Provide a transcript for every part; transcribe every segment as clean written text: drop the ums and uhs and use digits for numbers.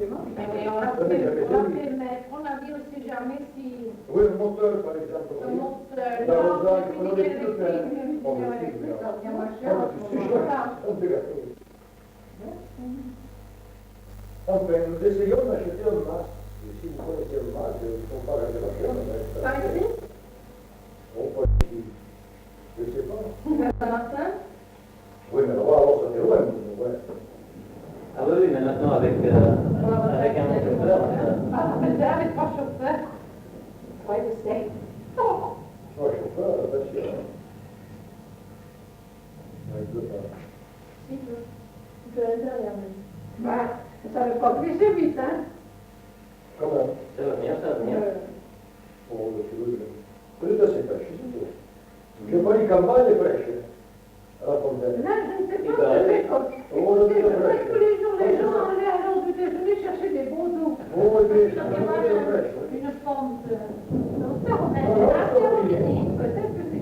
forcément. Mais on l'a fait mettre, on a dit aussi jamais si... Oui, le moteur, par exemple. Le moteur, La non, Rosagne, le on mini avait tout fait. électrique, On le le électrique, fait, ça devient moins Ah, cher. c'est sûr, obligatoire. Enfin, nous essayons d'acheter un masque. Et si vous connaissez le masque, il ne faut pas regarder la chaîne. Par ici? Oh, pas ici. Je ne sais pas. Saint-Martin? Oui, mais là-bas, alors, ça fait loin. Ouais. Ah oui, mais maintenant avec un chauffeur. Ah, mais c'est avec trois chauffeurs. Oui, je sais. Moi, chauffeur, attention. Il ne peut pas. Si, il peut l'intérieur. Bah, ça ne veut pas glisser vite, hein? Quand même. Ça va venir, ça va venir. Oh, le feu. Peut-être c'est fraîche, c'est tout. Je n'ai pas dit campagne est fraîche. À la fontaine. Là, je ne sais Il pas, paraît. c'est comme... Oh, le C'est feu vrai fraîche. que tous les jours, les gens allaient à l'heure du déjeuner chercher des bons dos. Oh, mais Il y c'est avait fraîche. une forme de... Peut-être que c'est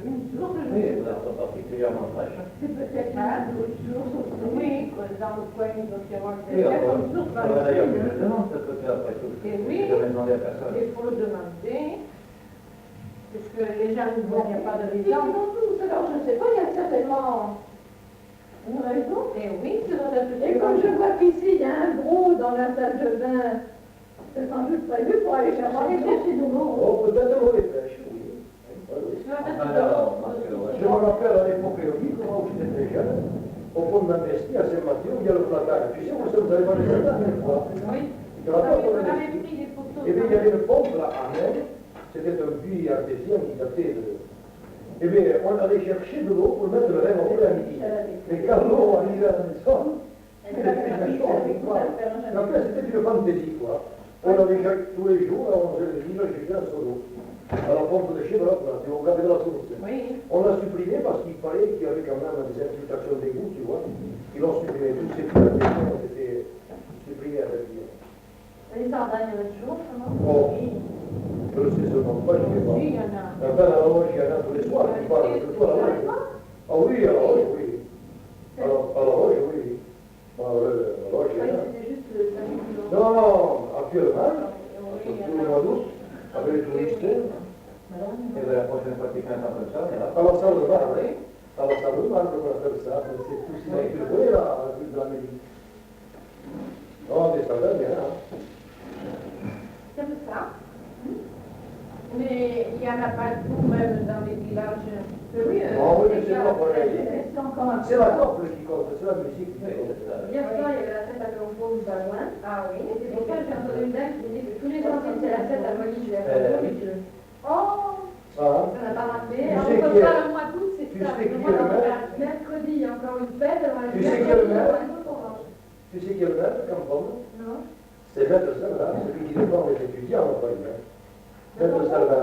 une source Oui, de... ça sont particulièrement fraîches. C'est peut-être une source aussi. Oui, dans le coin, il doit y avoir Oui, une source dans le d'ailleurs, sud. je le demande, ce truc-là, après tout. Et oui. Je vais demander à personne. Il faut le demander. Puisque les gens ne voient, il n'y a pas de raison. Ils font tous, alors je ne sais pas, il y a certainement une raison. Et oui, c'est dans la petite... Et comme je vois qu'ici, il y a un gros dans la salle de bain, c'est sans doute prévu pour aller chercher de l'eau. Oh, peut-être l'eau est fraîche, oui. Oui. Alors, parce que, ouais. Je me rappelle à l'époque quand j'étais jeune, au fond de l'Investi, à Saint-Mathieu, où il y a le platane. Tu sais, vous avez pas les platanes, une fois. Oui. Tu te rappelles On qu'on avait avait pris des photos. Eh bien, il y avait une pompe là à main, c'était un puits artésien qui datait de... Eh bien, on allait chercher de l'eau pour mettre le lait au à midi. Mais quand l'eau arrivait à la maison, c'était chaud, quoi. En fait, c'était une fantaisie, quoi. On avait tous les jours, à 11h30, j'étais à Solo. À la pompe de chez Broc, là, tu regardais la source. Oui. On l'a supprimé parce qu'il fallait qu'il y avait quand même des infiltrations d'égout, tu vois. Ils l'ont supprimé, tous ces puits artésiens ont été supprimés avec lui. Les Ardennes, il y a toujours, non? Oh, je ne sais seulement pas, je ne sais pas. Oui, il y en a. Enfin, à la loge, il y en a tous les soirs, tu parles de toi à la loge. Ah oui, à la loge, oui. À la loge, oui. À la loge, il y en a. C'était juste le samedi. Non, non, actuellement, Oui, il y surtout en le a. mois d'août, avec les touristes, Et la prochaine fois qu'il fait un temps comme ça, on ira. à la salle de bain, oui. À la salle de bain, on va faire ça, c'est tout ce qui est culturel, là, à la ville de la mairie. Non, des salles, il y en a. Comme ça. Mais il n'y en a pas tout, même dans les villages. Oui, Non, oui, mais c'est pas pareil. C'est encore un C'est la couple qui compte, c'est la musique qui compte. Hier soir, il y avait la fête à Clompose pas loin. Ah oui. Et c'est pour ça que j'ai entendu une dame qui disait que tous les ans, quand c'est la fête à Molly, je vais oui. Oh, Ah, ça n'a pas rappelé. Tu Alors, sais comme qui est- ça, le mois d'août, c'est tu ça. sais Le qui mois est le d'août, maire mercredi, il y a encore une fête. Alors, Tu sais qui est le maire un autre orange. tu sais qui est le maître, Campone? Non. C'est Maître Salva, celui qui défend les étudiants, on va dire. Maître Salva.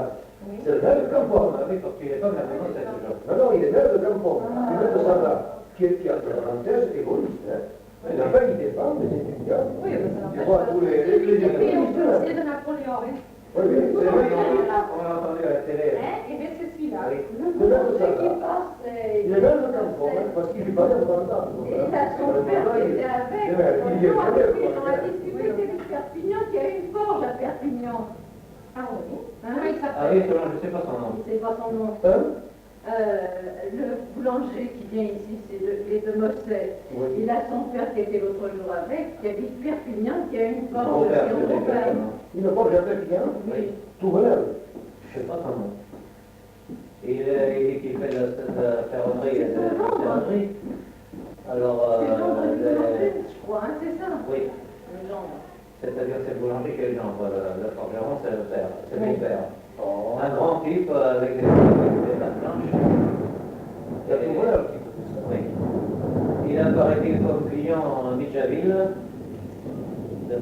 Oui. C'est le maire de Campone. Ah oui, parce qu'il n'est pas maintenant, c'est toujours. Non, non, il est maire de Campone. C'est Maître Salva, qui est, entre parenthèses, égoïste. Hein. Mais enfin, il défend les étudiants. Oui, mais ça Tu vois, tous les Et puis, on étudiants. peut aussi de Napoléon. Hein. Oui, oui, c'est Oui, vrai. on l'a entendu à la télé. Hein? Et bien, c'est celui-là. Oui. Le boulanger qui passe, Il est maire de Campone, hein, parce qu'il lui parlait en entendre. et il a son père qui était avec. Il est On maire, a discuté de Perpignan, qu'il y a une forge à Perpignan. Ah oui. Hein? Comment il Ah s'appelle? oui, je ne sais pas son nom. Je ne sais pas son nom. Hein? Le boulanger qui vient ici, il est de Moselle. Oui. Il a son père qui était l'autre jour avec, qui habite Perpignan, qui a une forge. Robert, qui est je au sais pas Robert. son nom. Il ne porte jamais rien. Oui. Tout valeur. Je ne sais pas son nom. Il dit qu'il fait de la ferronnerie et de la serrurerie. Alors, C'est le genre de boulanger, je crois, hein, c'est ça? oui, Le genre. c'est-à-dire c'est le boulanger qui est le genre, le forgeron c'est le père, c'est mon Oui. père. Oh. Un grand type avec des pattes blanches. Il y a tout valeur qui fait ça. Oui. Il a paraît-il comme client en Mitchaville,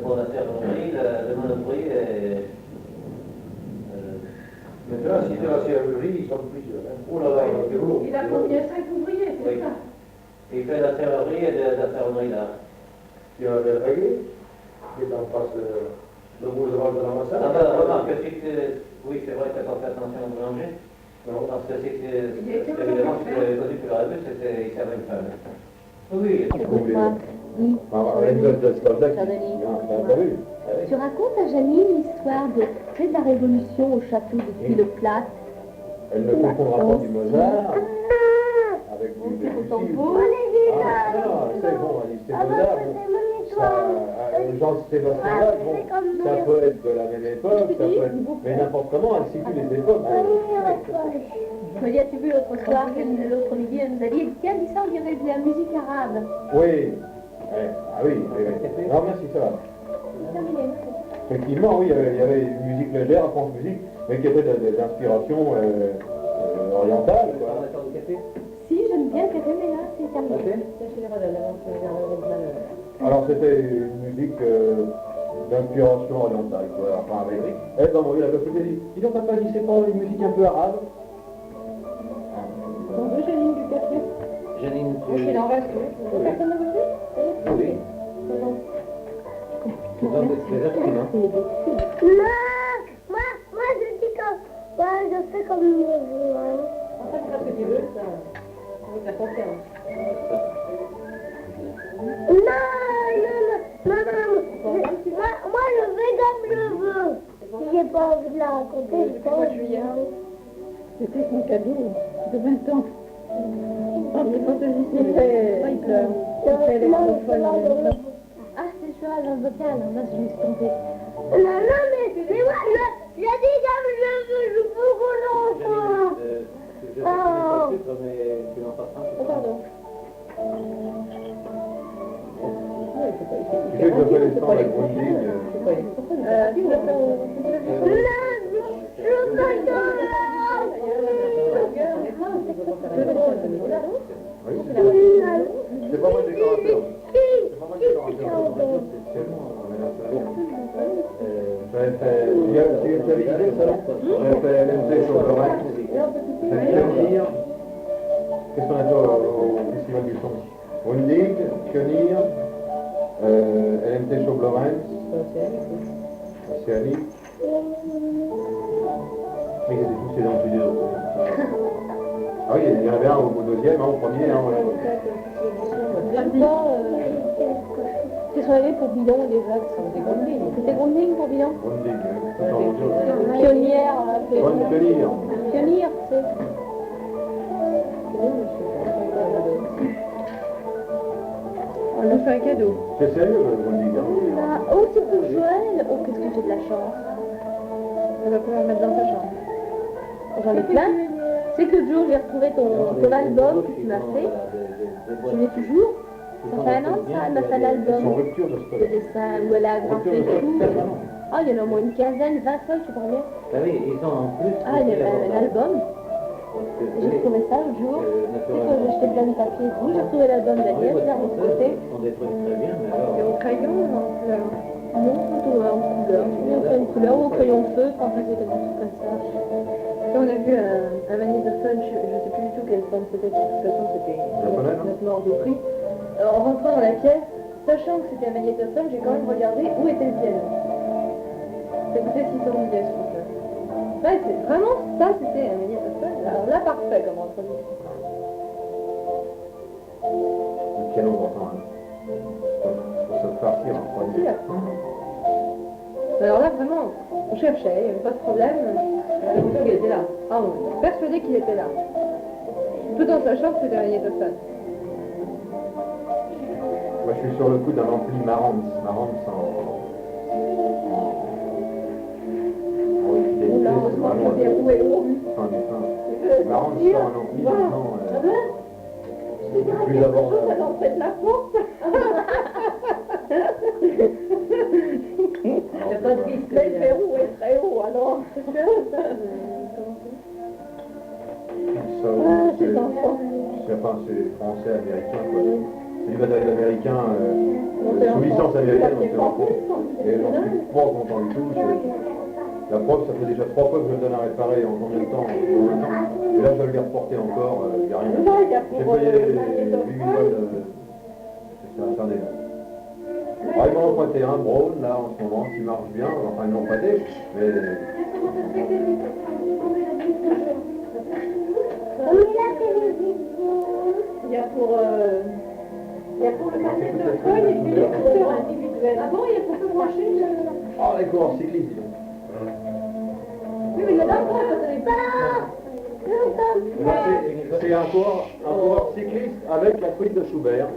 pour la serrurerie, le monoprix et... Maintenant, si tu as la serrurerie, ils sont plusieurs. Hein. Oh là là, c'est lourd. Il a combien? 5 ouvriers, c'est Oui. ça? Il fait la serrurerie et de la ferronnerie là. Tu as le rayé, qui est en face de boulevard de la Massage. Ah ben, remarque, si tu... Oui, c'est vrai que tu n'as pas fait attention au boulanger. Non. Parce que si tu... Il était Évidemment, si tu au l'avais connu, tu l'aurais vu, c'était... Il servait une femme. Oui, Combien? T'as vu? Tu racontes à Janine l'histoire de la Révolution au château de Tuileplate. Elle ne confondra pas du Mozart avec du Debussy. C'est bon, c'est Mozart. Jean-Sébastien Bach, bon, ça peut être de la même époque, ça peut être, mais n'importe comment, elle situe les époques. Claudia, tu vu l'autre soir, l'autre midi, elle nous a dit, tiens, dis ça, on dirait de la musique arabe. Oui, ah oui, oui. Non, merci, ça va. Effectivement, oui, il y avait une musique légère, France musique, mais qui était d'inspiration orientale, quoi. Si, j'aime bien le café, mais là, c'est terminé. Alors, c'était une musique d'inspiration orientale, quoi. Enfin, avec... Elle, dans mon vie, elle avait dit, dis donc, papa, dis, c'est pas une musique un peu arabe? On veut Janine du café. Janine, Il en reste, oui. Personne ne veut? Oui. Tu vas des actions, hein? Non, moi je dis que je fais comme je veux. En fait, c'est ce que tu veux, ça. Avec la confiance. Non, moi je fais comme je veux. Si j'ai pas envie de la raconter, je peux pas. C'était son cadeau de 20 ans. Il pleure. Il fait les téléphones. Ah, c'est le cheval dans le bocal, là, je me suis trompée. Non, mais moi je dis comme je veux, je veux qu'on l'entende. Je sais pas le sucre, mais tu n'en passes pas. Oh, pardon. Tu sais que je fais les temps avec mon ligne. Tu veux faire Oui, c'est pas mal décorateur. C'est pas mal décorateur. J'avais fait, tu avais dit le salon? J'avais fait l'MT sur le Lorraine. J'avais Pionnier. Qu'est-ce qu'on a au Festival du Son? Wundig, Pionnier, LMT Chauve-Lorraine, Océanique. Mais ils étaient tous ces dans le studio. Ah oui, il y en avait un au deuxième, un au premier, un au J'aime pas, t'es sur allé pour Bidon déjà, c'était Grundig pour Bidon? Wundig, c'est en rouge. Pionnière, Pionnier. pionnière, tu sais. On nous fait un cadeau. C'est sérieux, Wundig. Oh, c'est pour Joël. Oh, qu'est-ce que j'ai de la chance. On va pouvoir le mettre dans ta chambre. J'en ai plein. Tu sais que le jour, j'ai retrouvé ton album que tu m'as fait. Je l'ai toujours. Ça fait un an, ça, elle m'a fait Sans l'album rupture de de stock. dessin où elle a agrafé tout. Ah, il y en a au moins une quinzaine, 20 feuilles, je sais pas bien. Ah oui, ils ont en plus. Ah, il y avait un album. J'ai retrouvé ça l'autre jour. Tu sais, quand j'ai acheté plein de papier et tout, j'ai retrouvé l'album d'Agnès, là, de côté. Ce sont des trucs très bien, mais alors. Et au crayon ou en couleur? Non, plutôt en couleur. Une couleur ou au crayon de feu, quand c'était quelque chose comme ça. Là, on a vu un magnétophone, je sais plus du tout quelle forme c'était, de toute façon c'était Japonais, non? notre mort de prix. Alors, en rentrant dans la pièce, sachant que c'était un magnétophone, j'ai quand même regardé où était le piano. Ça coûtait 600 000 ce truc-là. Ouais, c'est vraiment ça, c'était un magnétophone. Alors là, parfait comme entrevue. Le piano pourtant, hein. Faut se farcir en Si, premier. alors là, vraiment, on cherchait, il n'y avait pas de problème. Le bouton, il était là. Ah, on était persuadé qu'il était là. Tout en sachant que c'était un magnétophone. Moi, je suis sur le coup d'un ampli Marantz. Marantz en fidélité, Là, c'est heureusement vraiment que c'est roué haut. fin du fin. Marantz sur un ampli, maintenant, c'est plus abordable. À l'entrée de la porte. Il n'y a pas de risque. Là, il fait rouer très haut, alors. C'est sûr, ça. Ça, c'est français, américain, quoi. C'est du matériel américain, sous licence américaine, on fait en cours. Et j'en suis pas content du tout. La preuve, ça fait déjà 3 fois que je le donne à réparer en combien de temps? Et là, je dois le reporter encore, il n'y a rien. J'ai payé 8 000 balles, c'est infernal. Ah, ils m'ont emprunté un Brown, là, en ce moment, qui marche bien. Enfin, ils m'ont emprunté, mais... Oui, la télévision. Il y a pour Il y a pour le manuel de l'école et puis les cours individuels. Ah bon, il y a pour que brancher Ah, les coureurs cyclistes, dis donc. Oui, mais il y en a pas quand on est C'est un coureur cycliste avec la truite de Schubert.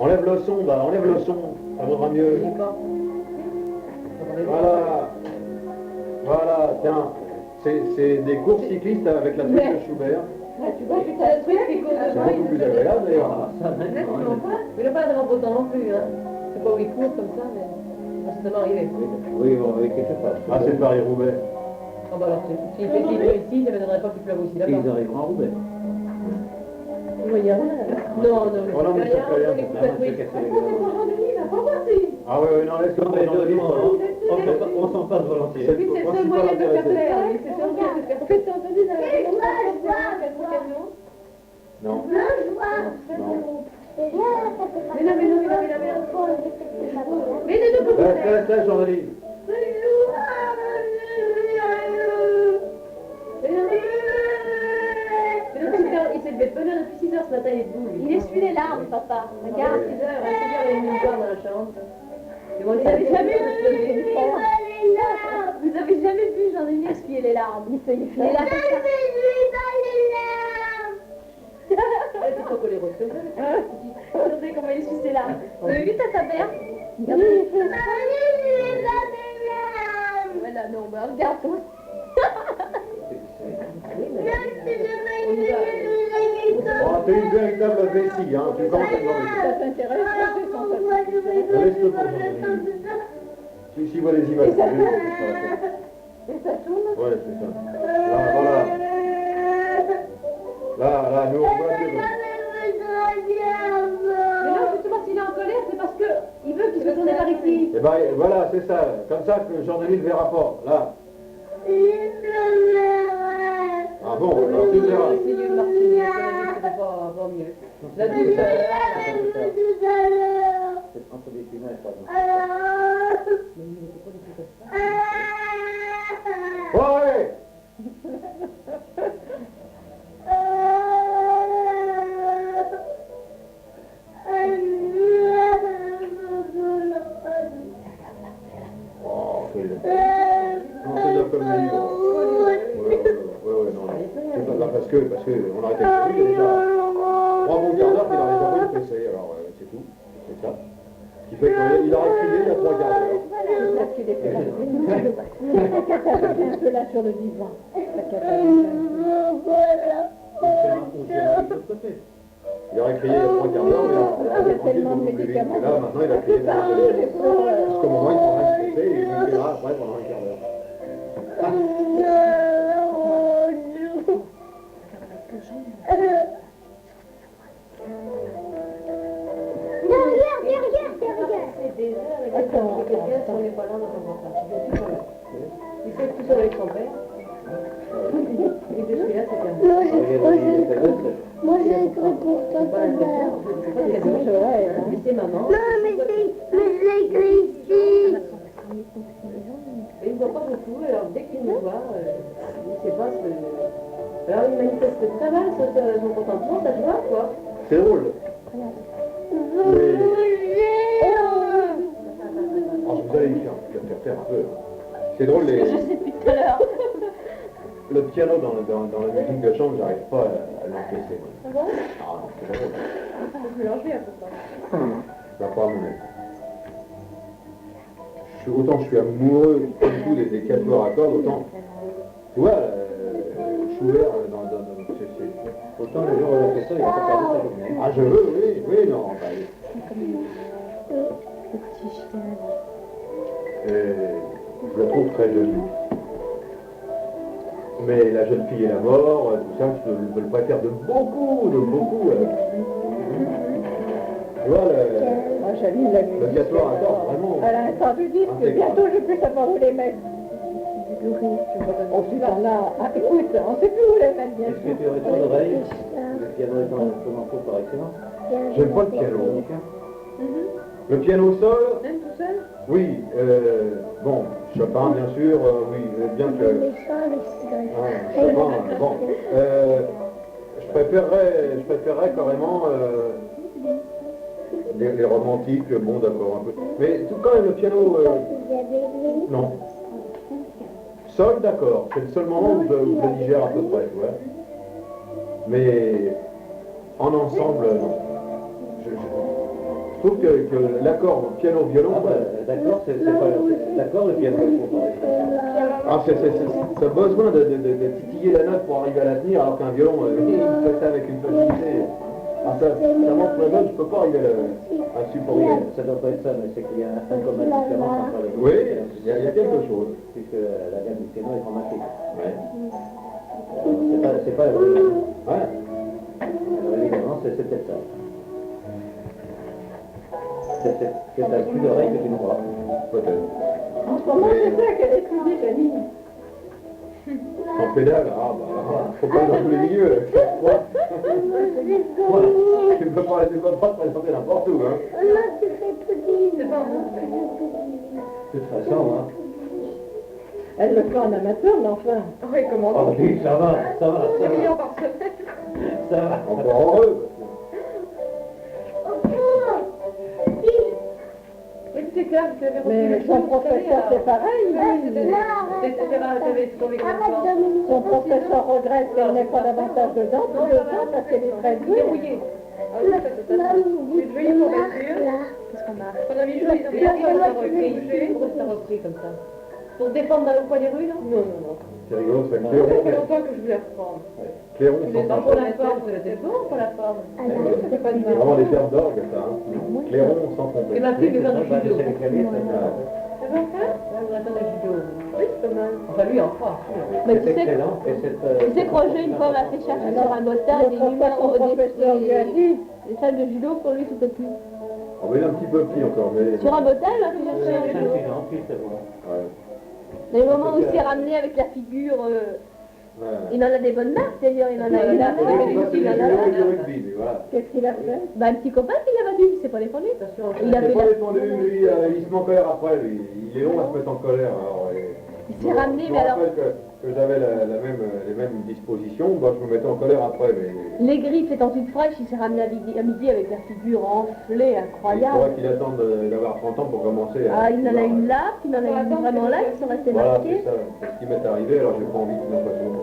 Enlève le son, bah, enlève le son, ça vaudra mieux. Voilà. Voilà, tiens. C'est des courses cyclistes avec la truite de Schubert. Tu vois, tu as le truc qui cause C'est beaucoup plus agréable d'ailleurs. Mais le pas de rempotant non plus, hein. C'est pas où il court comme ça, mais c'est tellement arrivé. Oui, bon, avec quelque chose. Ah, c'est Paris-Roubaix. Ah bah alors, s'il fait qu'il pleut ici, ça ne m'étonnerait pas qu'il pleuve aussi Ils là-bas. arriveront à Roubaix. Il y a rien. Non, non, Oh non, mais ça fait rien. on écoute la truite. Ah ouais, ouais, non, laisse Non, mais tomber. on s'en passe volontiers. Oui, c'est le seul moyen de faire taire. C'est le seul moyen de faire taire. En fait, t'as entendu dans la camion? Non. Non, je vois. Non. Mais Mais non, mais non, mais non, mais non, mais non. Mais ne nous Laisse, laisse, laisse, Jean-Denis. Il s'est levé de bonne heure depuis 6 heures ce matin, il est debout. il essuie les larmes, papa. Regarde, 6 heures, il y a une histoire dans la chambre. Et moi, vous avez jamais vu Vous avez jamais vu Jean-Denis essuyer les larmes. Il est là comme ça. C'est trop coléreux. Regardez comment il essuie ses larmes. Vous avez vu ta mère? Voilà, non, bah regarde comment. Oh, t'es une véritable vessie, hein. Tu commences à te Ça t'intéresse, Laisse-le pour Jean-Denis. Si, voit les images. et ça tourne. Ouais, c'est ça. Là, voilà. Là, nous, on voit bien. Mais non, justement, s'il est en colère, c'est parce que il veut qu'il se tourne par ici. Et ben, voilà, c'est ça. Comme ça que Jean-Denis ne verra pas. Là. Ah bon, alors tu le verras. Essayez de martiner, c'est pas mieux. La douceur. C'est entre des fumées, pas Ouais. Oh, quel... Non, c'est de comme lui. Ouais, non. C'est pas grave, parce que on a arrêté de lui, il y a déjà 3 bons quarts d'heure qu'il a déjà pas pressé, alors c'est tout. C'est ça. Ce qui fait qu'il aurait crié il y a 3 quarts d'heure. Un peu là sur le divan. Il aurait crié il y a 3 quarts d'heure, mais Il y a tellement de beaucoup plus vite. médicaments. Et là, maintenant, il a crié jusqu'au moment où il prendra une fessée et il nous criera après pendant un quart d'heure. C'est des heures et des heures. Et quelqu'un, si on n'est pas là, on n'entend pas. Il fait tout seul avec son père. Et de celui-là, c'est terminé. Moi j'ai cru pour toi C'est pas la question. Mais c'est maman. Non, mais c'est écrit ici. Et il ne voit pas beaucoup, alors dès qu'il nous voit, il sait pas ce... Alors il manifeste très mal son contentement, ça se voit quoi. C'est drôle. Oh, vous allez faire taire un peu. C'est drôle, Je sais depuis tout à l'heure. le piano dans la musique de chambre, j'arrive pas à l'encaisser. Ah bon? Ah non, c'est drôle. Je vais l'enlever un peu ça. Ça va pas à mon aise. Autant je suis amoureux du coup des quatuors à cordes, autant, tu vois, Schubert, Autant le jour où on a fait ça, il a pas perdu sa journée. ah je veux, oui, non, bah, je le trouve très joli. Mais la jeune fille et la mort, tout ça, je le préfère de beaucoup. Tu vois, Moi, j'allume la le musique. quatuor à cordes, vraiment. À l'instant du disque, bientôt je peux savoir où les mettre. Ensuite, on a... Ah, écoute, on ne sait plus où les mettre, bien Est-ce que sûr. tu aurais ton oreille? Le piano est un instrument par excellence. J'aime pas le piano. Le piano seul, Même tout seul? oui, bon, Chopin bien sûr, oui, bien que... Ah, Chopin, bon, Je préférerais carrément les romantiques, bon d'accord un peu. Mais tout quand même le piano, non. Sol, d'accord, c'est le seul moment où je digère à peu près, tu vois. Mais en ensemble, non. Je trouve que l'accord piano-violon... Ah bah, d'accord, c'est pas... D'accord, le piano, ça a besoin de titiller la note pour arriver à la tenir, alors qu'un violon, il fait ça avec une facilité. Ça montre la note, je peux pas arriver à supporter. Ça doit pas être ça, mais c'est qu'il y a un commun différent entre les deux. Oui, il y a quelque chose. Puisque la gamme du piano est dramatique. Ouais. C'est pas la vraie. Ouais. Alors évidemment, c'est peut-être ça. C'est que tu as plus d'oreilles que tu ne vois. Peut-être. En ce moment, c'est ça qu'elle étudie, Camille. En pédale, faut pas aller dans tous les milieux. Tu peux pas te présenter n'importe où, hein. C'est pas De toute façon, hein. Elle le fait en amateur, mais enfin. Oui, comment Oh oui, ça va. 2 millions par semaine. Ça va. Encore heureux. Oui, c'est clair, tu avais Mais son professeur, c'est pareil. T'avais trouvé comment Son professeur regrette qu'elle n'ait pas davantage de dents, parce qu'elle est très douée. Débrouillé. Ah oui, ça c'est ça. J'ai joué pour voiture. Qu'est-ce qu'on a? Pendant 8 jours, ils ont dit ça repris. Pourquoi ça repris comme ça? Pour se défendre au coin des rues, non? Non. C'est rigolo, c'est Ça fait Cléron. longtemps que je voulais reprendre. Cléron Les sans dents pour la trompette. forme, c'était bon pour la forme. C'était pas de C'est mal. vraiment des termes d'orgue, ça. Hein. Cléron sans Et trompette. ma fille, les gens du C'est judo. les claviers, ça. Ça va faire? Ouais, vous attendez le judo. Oui, c'est pas mal. Enfin, lui, en fera. Mais tu C'est sais, excellent. Et tu sais que Roger, une fois, m'a fait chercher sur un moteur des numéros des salles de judo pour lui tout petit. On va aller un petit peu petit encore, mais... Sur un motel, là, tu cherchais un c'est judo. intelligent, puis c'est bon. Ouais. Les moments où il s'est ramené avec la figure, Ouais. il en a des bonnes marques d'ailleurs, il en a une là, Il va il en c'est a du là. vélo et du rugby, mais voilà. Qu'est-ce qu'il a fait? Bah, un petit copain qui l'a battu, il s'est pas défendu. Il Il avait s'est pas la- défendu, lui, il se met en colère après, lui. Il est long à se mettre en colère, alors... Il s'est ramené, Je me mais alors, rappelle que j'avais les mêmes dispositions, bah, je me mettais en colère après, mais... les griffes étant toutes fraîches, il s'est ramené à midi avec la figure enflée, Il incroyable. faudra qu'il attende d'avoir 30 ans pour commencer à... Ah, il en a une là, puis il en a une vraiment là, qui sont restées Voilà, marquées. c'est ça. C'est ce qui m'est arrivé, alors j'ai pas envie qu'il m'en fasse une.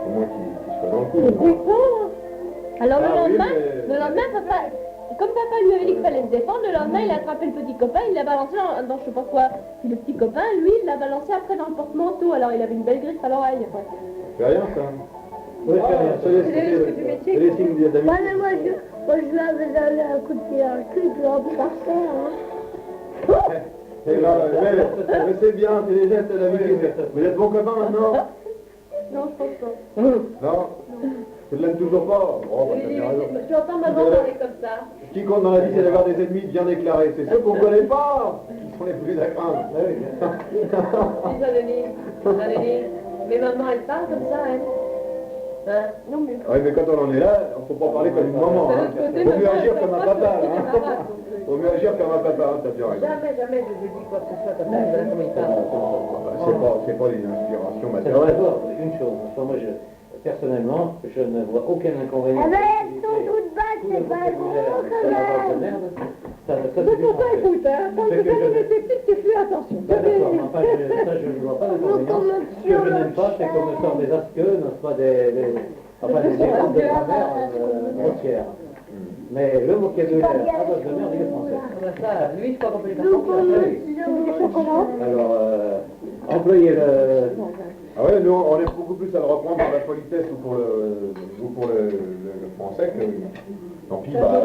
Au moins qu'il soit dans le coup. Alors Ah oui, le lendemain, papa, comme papa lui avait dit qu'il fallait se défendre, le lendemain il a attrapé le petit copain, il l'a balancé dans je sais pas quoi. Puis le petit copain, lui, il l'a balancé après dans le porte-manteau, alors il avait une belle griffe à l'oreille après. C'est rien, ça. Oui, c'est rien. C'est des signes Ouais, d'amitié. mais moi je l'avais donné un coup de pied dans le cul, tu vas me faire ça, hein. Eh ben, mais c'est bien, c'est des gestes d'amitié. Vous êtes bons copains maintenant? Non, je pense pas. Non? Tu ne l'aimes toujours pas? Oh, bah, t'as bien raison. Tu entends maman parler comme ça. Ce qui compte dans la vie, c'est d'avoir des ennemis bien déclarés. C'est ceux qu'on ne connaît pas qui sont les plus à craindre. Dis Adeline. Mais maman, elle parle comme ça, elle. Hein? Non, mais... Oui, mais quand on en est là, il ne faut pas parler comme une maman. De Hein. l'autre côté, Vaut mieux maman, agir elle comme un sait pas papa. que c'est Hein. camarade, donc, Vaut mieux agir comme un papa, hein, t'as bien raison. Jamais je lui dis quoi que ce soit comme ça. Voilà comment il parle. C'est pas une inspiration C'est matérielle. vrai, toi, une chose. Enfin, moi, personnellement, je ne vois aucun inconvénient. Ah ben, elles sont toutes basses, c'est pas gros quand même. Ça, Mais pourquoi écoute, hein? Quand tu fais des techniques, tu fais attention. Bah, d'accord, mais enfin, ça, je ne vois pas d'inconvénient. Ce que je n'aime pas, c'est qu'on me sort des asqueux, non pas des écoutes de travers grossières. Mais le vocabulaire à base de merde, il est français. Ça, lui, je crois qu'on peut lui faire Donc, confiance. Alors, employer le... Ah ouais, nous, on est beaucoup plus à le reprendre par la politesse ou pour le français que... Tant pis, bah...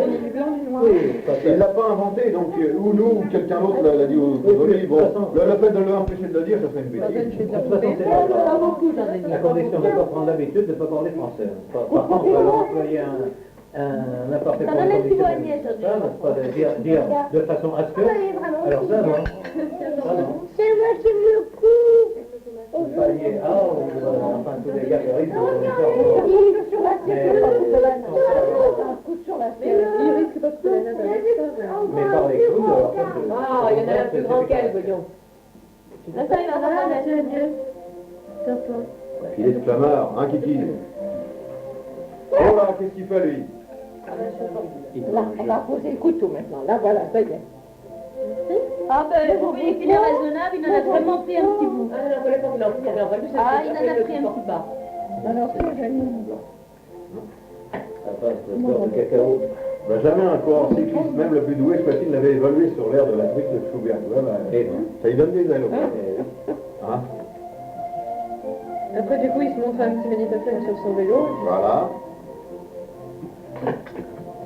Oui, parce que... Il l'a pas inventé, donc ou nous ou quelqu'un d'autre l'a dit aux amis. Bon, le fait de l'empêcher de le dire, ça serait une bêtise. De toute façon, c'est Pas beaucoup, j'en ai dit. la condition de ne pas prendre l'habitude de ne pas parler français. Par contre, alors employer n'importe Ça quelle donne un petit condition poignet, ça, ça, n'est-ce pas de dire de façon askeuse. Alors ça, non. Ça, non. c'est moi qui me coupe. Vous parliez, enfin, tous les gars qui arrivent, Sur la tête, un coup sur la tête. Il risque pas de se la nage avec ça. mais par les coudes, alors ça, c'est... Ah, il y en a un plus grand qu'elle, voyons. Là, ça, il va avoir un adieu. Il est clameur, hein, Kiki? Oh là, qu'est-ce qu'il fait, lui? Là, on va poser le couteau maintenant. Là, voilà, ça y est. Ah ben, vous voyez qu'il est raisonnable, il en a vraiment pris un petit bout. Ah, je ne connais pas qu'il en pris, mais en fait, c'est Ah, il en a pris un petit bas. Alors, ça, j'ai mis un blanc. Ça passe le sport de cacao. Ben, jamais un coureur cycliste, même le plus doué, soit-il, n'avait évolué sur l'air de la truite de Schubert. Ouais, ben, Et non. ça lui donne des ailes, au Et moins. oui. Hein? Après, du coup, il se montre un petit magnétophone sur son vélo. Voilà.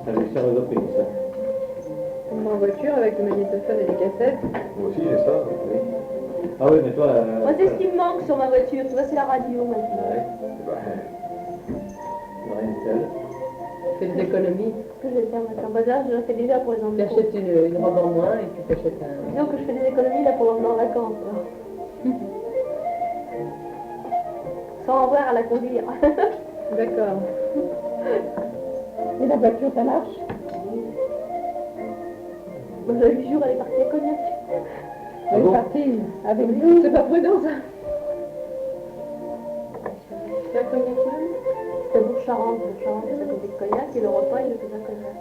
Ça lui sert aux opinions, ça. On va en voiture avec le magnétophone et les cassettes. Moi aussi, j'ai ça. Oui. Ah oui, mais toi... Moi, c'est ce qui me manque sur ma voiture, tu vois, c'est la radio maintenant. Ouais. Ben, Rien de tel. fais des économies. Qu'est-ce que je vais faire maintenant? Bah là, je le fais déjà pour les Tu enfants. achètes une robe en moins et puis tu achètes un... Disons que je fais des économies là pour l'emmener en vacances. Là. Sans avoir à la conduire. D'accord. Et la voiture, ça marche? Moi, j'avais 8 jours, elle est partie à Cognac. Elle est bon partie avec vous. C'est pas prudent, ça. Tu as Cognac même? C'était Bourg-Charentes. Bourg-Charentes, c'est à côté de Cognac et le repas, il le faisait à Cognac.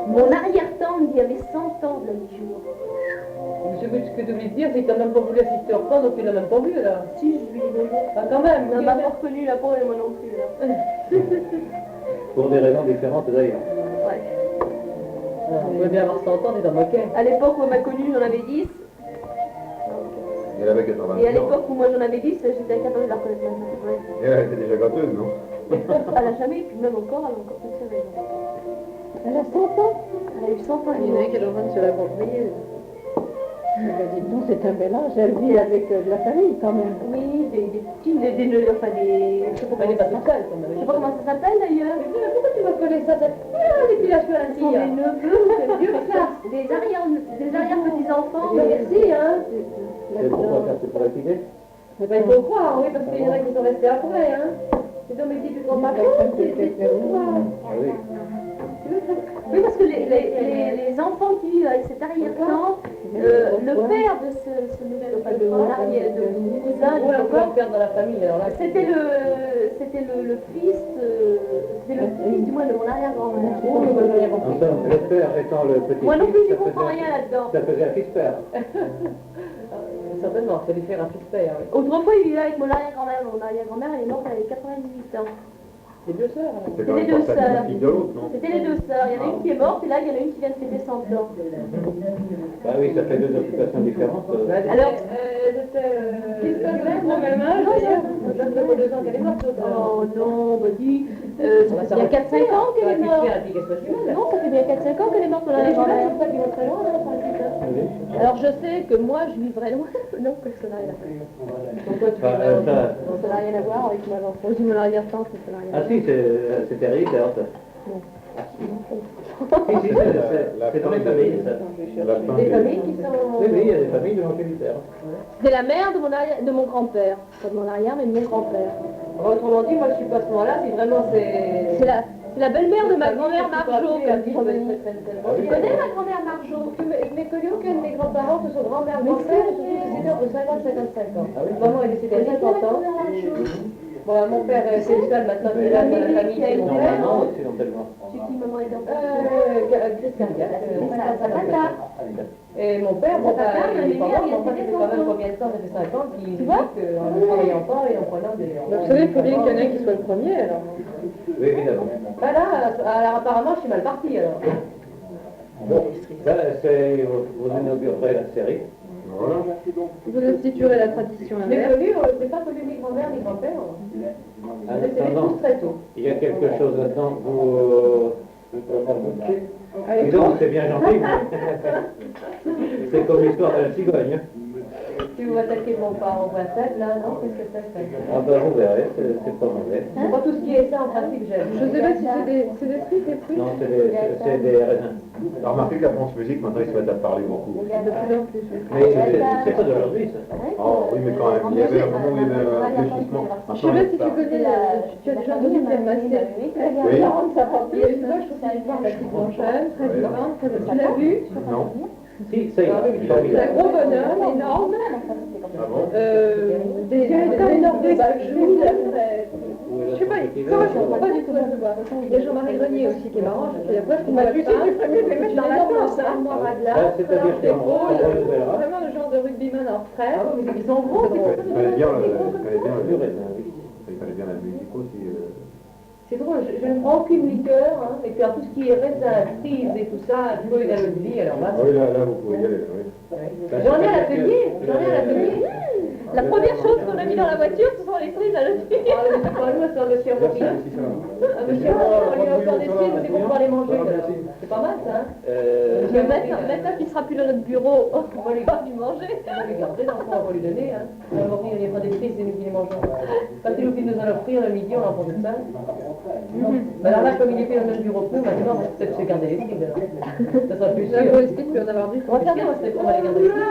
Mon arrière-tante, il y avait 100 ans de la 8 jours. Ce que tu voulais dire, c'est que tu n'as même pas voulu assister au repas, donc tu l'as même pas vu, là. Si, je lui ai donné. Ah, quand même. On n'a pas reconnu la pauvre et moi non plus. Là. Pour des raisons différentes, d'ailleurs. Ouais. On voulait bien avoir 100 ans, t'es en moquet. À l'époque où elle m'a connue, j'en avais 10. elle avait 80 Et à ans. l'époque où moi j'en avais 10, j'étais incapable de la reconnaître maintenant. Ouais. Et elle était déjà gâteuse, non? Elle n'a jamais, puis même encore, elle a encore toutes ses raisons. Elle a 100 ans. Elle a eu 100 ans. Il y en a un qui est en train de se la propriété. Elle a dit, non, c'est un bel âge. Elle vit avec de la famille, quand même. Oui, des petits, enfin des... Je sais pas Elle n'est pas comment toute seule, quand même. je sais pas comment ça s'appelle d'ailleurs. Pourquoi tu vas coller ça? Ah, l'épilation à la Ce sont des fille. neveux, des arrière-petits-enfants. Merci, hein. C'est pourquoi faire c'est pour épiler? Mais ben, il faut croire, oui, parce qu'il y en a qui sont restés après, hein. C'est dans mes petits plus grands patrons, c'est croire. Ah oui. Oui, parce que les enfants qui vivent avec cet arrière-temps, le père de ce nouvel, enfin de mon arrière, de mon cousin, Ouais, on peut en perdre dans la famille, alors là. c'était le fils, du moins de mon arrière-grand-mère. Oui, moi, j'en ai En compris. somme, le père étant le petit Moi non plus, je ça comprends faisait- rien là-dedans. Ça faisait un fils-père. Certainement, ça lui fait un fils père, oui. Autrefois, il vivait avec mon arrière-grand-mère. Mon arrière-grand-mère, elle est morte, elle avait 98 ans. Les deux sœurs, alors. C'est C'est quand les même deux pas ça sœurs. la fille de l'autre, non? C'était les deux sœurs. Il y en a une qui est morte et là, il y en a une qui vient de fêter 100 ans. Bah oui, ça fait deux occupations différentes. Alors, Qu'est-ce que c'est, mon même âge, d'ailleurs? Ça fait pas 2 ans qu'elle est morte, l'autre. oh non, bah dis, ça fait bien 4-5 ans qu'elle est morte. Non, ça fait bien 4-5 ans qu'elle est morte, mon arrière-grand-mère. Alors je sais que moi, je vivrai loin. Non, que ça n'a rien à voir. Pourquoi tu Bah, veux ça- Non, ça n'a rien à voir avec ma enfance. Je dis mon arrière-tante, mais ça n'a rien à Ah voir. si, c'est héréditaire, ça. Si, si, c'est dans les familles, ça. La fin Des des- familles qui sont... Oui, oui, il y a des familles de héréditaires. C'est la mère de mon grand-père. Pas de mon arrière, mais de mon grand-père. Autrement dit, moi je suis pas à ce moment-là, si vraiment c'est... C'est la belle-mère de ma grand-mère Marjo. Tu connais ma grand-mère Marjo? Mais connu aucun de mes grands-parents, que ce soit grand-mère, grand-père, ils sont tous décédés entre 50 et 55 ans. Maman est décédée à 50 ans. Bon, mon père, c'est le seul maintenant qui est là dans la famille, c'est mon père. Normalement, accidentellement. C'est qui, maman est dans Christian Gatt. Et mon père, bon, Ça bah, fait il est pas bien, mort, il y a mon père, des ça fait quand même enfants. combien de temps? Ça fait 5 ans qu'il dit Tu vois qu'en ne travaillant pas et en prenant des... Donc, vous savez, il faut bien qu'il y en ait qui soit le premier, alors. Oui, évidemment. Bah là, alors apparemment, je suis mal partie, alors. Bon, ça, vous inaugurerez la série. Voilà. Vous instituerez la tradition Je n'ai inverse. connu, je n'ai pas connu ni grand-mère ni grand-père. En Je les ai attendant, tous très tôt. il y a quelque chose là-dedans que vous... Disons, c'est bien gentil, mais... c'est comme l'histoire de la cigogne. Hein. Si vous attaquez mon parent pointel, là, non, qu'est-ce que c'est que ça? Ah ben, vous verrez, c'est pas mauvais. Pas tout ce qui est ça, en principe, j'aime. Je sais pas si c'est des fruits, des fruits. Non, c'est des raisins. T'as remarqué que la France musique, maintenant, ils se mettent à parler beaucoup. De plus en plus. Mais c'est pas d'aujourd'hui, ça. Oh, oui, mais quand même, il y avait un moment où il y avait un réfléchissement. Je sais pas si tu connais, tu as déjà entendu dire masser. Oui. Il y a une vache aussi blanchâtre, très vivante. Tu l'as vu? Non. Si, ça y est, C'est un gros bonhomme, énorme. Ah bon? Des Norvégiens, je sais pas, ça va, je comprends pas du tout ce bois. Il y a Jean-Marie Grenier aussi qui est marrant, et après je comprends pas. Tu sais, tu ferais mieux de les mettre dans la tente, hein. C'est-à-dire que Vraiment le genre de rugbyman en retraite. Ah oui, mais ils sont gros, c'est drôle. Il fallait bien la musique aussi. C'est drôle, je ne prends aucune liqueur, hein, mais puis alors, tout ce qui est raisin, frise et tout ça, je peux y aller de vie, alors là. Ah oui, là, vous pouvez y aller. Oui. J'en ai à l'atelier, La première chose qu'on a mis dans la voiture, ce sont les cerises à l'œuf. Ah, mais c'est pas nous, c'est un monsieur Merci, Romain. merci, ça va. Un monsieur Romain, on lui a encore des cerises, c'est pour pouvoir les manger. alors. C'est pas mal, ça, hein? Maintenant qu'il sera plus dans notre bureau, on va lui manger. On va les garder, dans le fond, on va lui donner, hein. On va offrir, il y a pas des cerises, c'est nous qui les mangeons. Quand il nous dit de nous en offrir le midi, on en prend de ça. Ben alors là, comme il est fait dans notre bureau peu, maintenant, on va peut-être se garder les cerises, alors. Ça sera plus sûr. Tu peux en avoir du. On va regarder, on va les garder les cerises.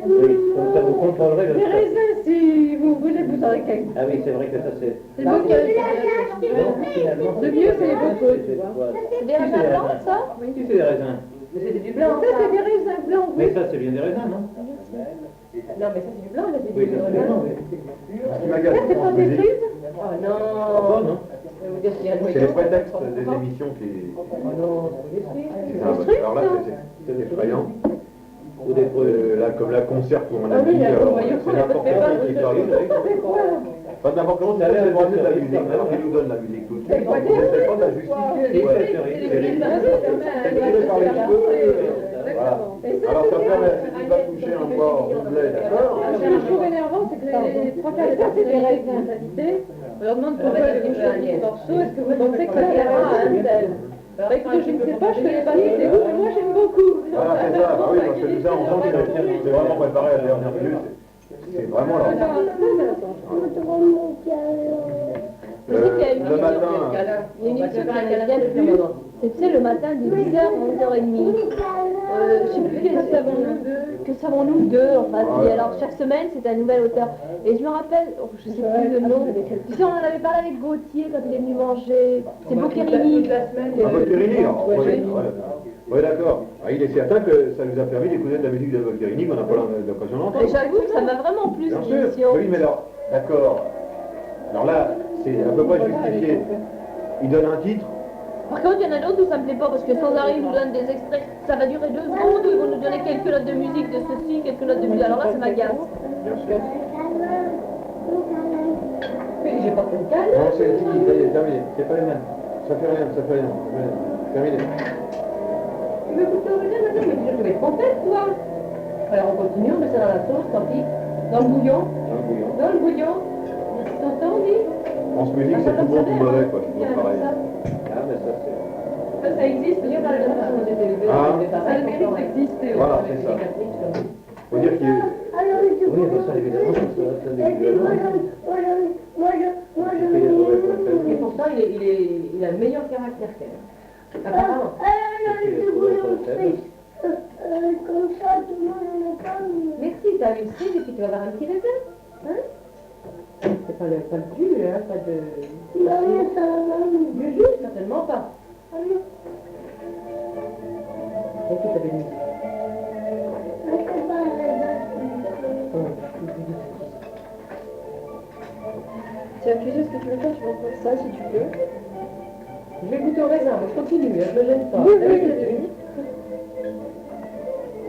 Oui, comme ça vous contrôlerez le Les stress. raisins, si vous voulez, vous aurez quelques. Ah oui, c'est vrai que ça c'est... C'est beau qu'il y a Non, finalement... le mieux, c'est les bocaux, tu vois. C'est des raisins blancs, ça? Oui, c'est des raisins. Mais c'était du blanc, Ça, c'est des raisins blancs, oui. Mais ça, c'est bien des raisins, non? Non, mais ça, c'est du blanc, là, c'est Oui, du ça c'est blanc. blanc, oui. Ce qui m'agace, Ça, c'est pas des cerises? Oh Ah non. bon, non? Je vais vous dire s'il y a un c'est les prétextes des émissions qui... Oh non, c'est pas des cerises. Alors là, c'est effrayant. Ou des produits. Là, comme la concert pour mon Ah oui, ami, la alors, voyons, c'est on a n'importe fait pas quoi qui de- arrive. C'est quoi? Pas n'importe comment, c'est de la musique. Maintenant, il nous donne la musique tout de suite. On n'essaie pas de la justifier. Ouais. Voilà. Alors ça permet, si tu vas toucher un bois roublé, d'accord? Ce que je trouve énervant, c'est que les trois quarts ça, c'est des raisins invités. On leur demande pourquoi ils bouchent un petit morceau. Est-ce que vous pensez que ça plaira à un tel? Bah écoutez, je ne sais pas, je connais pas les goûts, mais moi j'aime beaucoup. Voilà, c'est ça. Bah oui, parce que tout ça, on sent que c'est vraiment préparé à la dernière minute. C'est vraiment là. Le matin, Il y a une émission qui a gagné. C'est, tu sais, le matin de 10h à 11h30. Je sais plus que savons-nous d'eux, enfin, puis alors chaque semaine c'est un nouvel auteur. Et je me rappelle, je sais plus le nom, tu sais on en avait parlé avec Gauthier quand il est venu manger, c'est Boccherini. à Boccherini, alors. Oui, d'accord. Ah, il est certain que ça nous a permis d'écouter de la musique de Boccherini qu'on n'a pas l'occasion Et d'entendre. j'avoue que ça m'a vraiment plu Bien cette sûr. émission. Oui, mais alors, d'accord. Alors là, c'est à peu près justifié. Il donne un titre. Par contre, il y en a d'autres où ça me plaît pas parce que sans arrêt ils nous donnent des extraits, ça va durer 2 secondes où ils vont nous donner quelques notes de musique de ceci, quelques notes de musique. Alors là, ça m'agace. Bien sûr. Mais j'ai pas fait de calme. Non, c'est fini, ça y est, terminé. C'est pas les mêmes. Ça fait rien, ça fait rien. Terminé. Tu veux goûter au raisin maintenant? Mais déjà, tu vas être trompette, toi. Alors on continue, on met ça dans la sauce, tant pis. Dans le bouillon. Dans le bouillon. T'entends, on dit? En ce musique, c'est tout bon, tout mauvais, quoi. C'est toujours pareil. Ah, mais ça c'est... Ça existe, je veux dire, dans la façon dont on était élevé, Ah. on était pareil. Ça a le mérite d'exister. Voilà, c'est ça. Faut dire qu'il est... Oui, mais ça évidemment, ça individuellement. Et pourtant, il a le meilleur caractère qu'elle. Apparemment. Comme ça, tout le monde en a pas. Merci, t'as une cerise et puis tu vas avoir un petit raisin. Hein? C'est pas le jus, hein, pas de... Non, ça va. Du jus, certainement pas. Et qui t'avait mis? C'est pas vrai. Tiens, tu sais ce que tu veux faire, tu vas prendre ça si tu veux. Je vais goûter au raisin, mais je continue, hein, je me gêne pas. Oui, oui.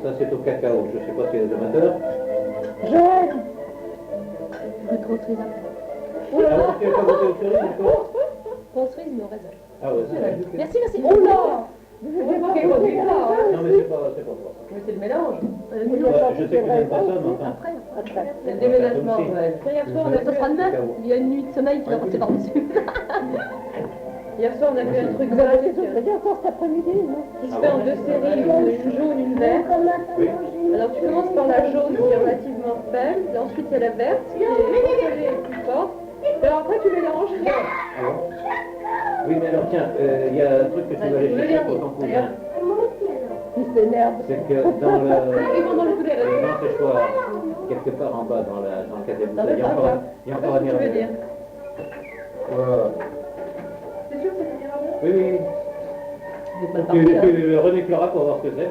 Ça c'est au cacao, je sais pas si les amateurs. Joël, Le trop cerise. Alors, tu n'as pas goûté au cerise encore? Trop cerise, mais au raisin. Ah ouais, c'est vrai. Merci, merci. oh là, j'ai pas compris ça. Non, mais c'est pas fort. Mais c'est le mélange. Je sais qu'il y a une personne, mais enfin... Après. C'est le déménagement, ouais. Hier soir, on a Ça sera fait, demain. Il y a une nuit de sommeil qui va passer par-dessus. hier soir, on a fait un truc basique. Hier soir, cet après-midi, qui se fait en 2 séries, une jaune, une verte. Oui. Alors tu commences par la jaune qui est relativement faible, et ensuite il y a la verte qui est collée et plus forte. Et alors après tu mélanges. Ah bon? Oui, mais alors tiens, il y a un truc que tu vas aller chercher pour ton cousin. Il s'énerve. C'est que dans le... Ils vont dans le coup des raisins. Dans ce choix, quelque part en bas, dans le quatrième Dans bouteille, le paragraphe. il y a encore un Tu veux dire. Voilà. C'est sûr que c'est mélangé? Oui, oui. J'ai mal parti, hein. Tu redéclareras pour voir ce que c'est.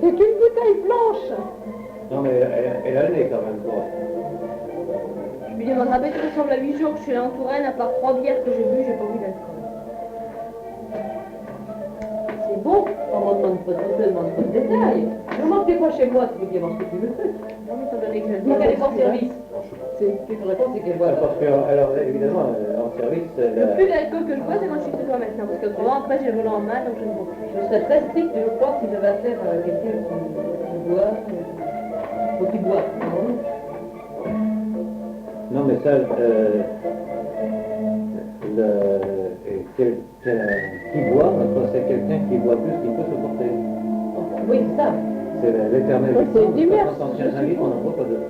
C'est une bouteille blanche. Non, mais elle a le nez. ma bête ressemble à 8 jours que je suis là en Touraine, à part 3 bières que j'ai bu, j'ai pas bu d'alcool. C'est bon. On ne demande pas de détails. Ne manquez pas chez moi, tu veux dire ce que tu veux. Non, mais étant donné que je Donc elle est en service. C'est Ce qu'il faudrait pas, c'est qu'elle voit. parce que, alors, évidemment, en service, Le plus d'alcool que je bois, c'est quand je suis chez toi maintenant, parce que autrement, après, j'ai le volant en main, donc je ne bois plus. Je serais très stricte, je crois, si je devais faire quelqu'un qui boit. Faut qu'il boit. non, mais ça, quelqu'un qui boit, c'est quelqu'un qui boit plus qu'il peut supporter. Oui, c'est ça. C'est l'éternel. Ça, c'est du merci. Quand on tient un litre, on n'en boit pas deux.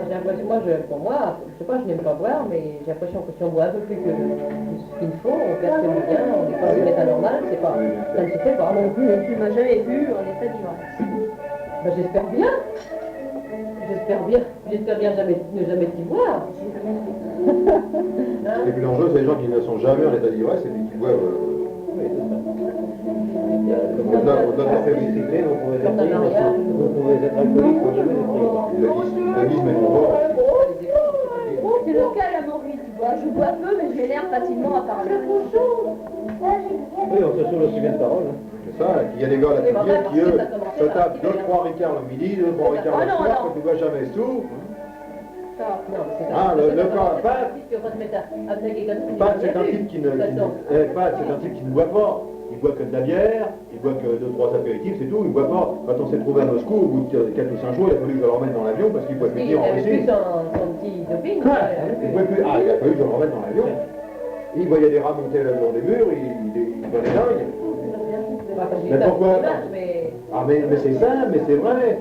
J'ai l'impression, pour moi, je sais pas, je n'aime pas boire, mais j'ai l'impression que si on boit un peu plus que ce qu'il faut, on perd du bien, on n'est pas en état normal, c'est pas, ça ne se fait pas non plus. Tu m'as jamais vu en état d'ivresse. Ben, j'espère bien. J'espère bien ne jamais t'y voir. Hein? Les plus dangereux, c'est les gens qui ne sont jamais en état d'ivresse et puis qui boivent. Au-delà de la faiblesse. Vous pouvez être alcoolique, vous jamais être Le est fort. C'est le cas à la morue, tu vois. Je bois peu, mais je m'énerve facilement à parler. Oui, on se saoule aussi bien de parole. C'est ça, il y a des gars à la cuisine qui, eux, se tapent 2-3 ricards le midi, 2-3 ricards le soir, quand tu bois jamais sous. Non, c'est Ah, le cas, Pat, Pat, c'est un type qui ne boit pas. Il boit que de la bière, il boit que 2-3 apéritifs, c'est tout. Il boit pas. Quand on s'est trouvé à Moscou, au bout de 4 ou 5 jours, il a fallu que je le remette dans l'avion parce qu'il ne pouvait plus venir en Il Russie. avait plus son petit doping. Il pouvait plus. Ah, il a fallu que je le remette dans l'avion. Il voyait des rats monter le long des murs, il devenait dingue. Mais pourquoi? Ah, mais c'est ça, mais c'est vrai.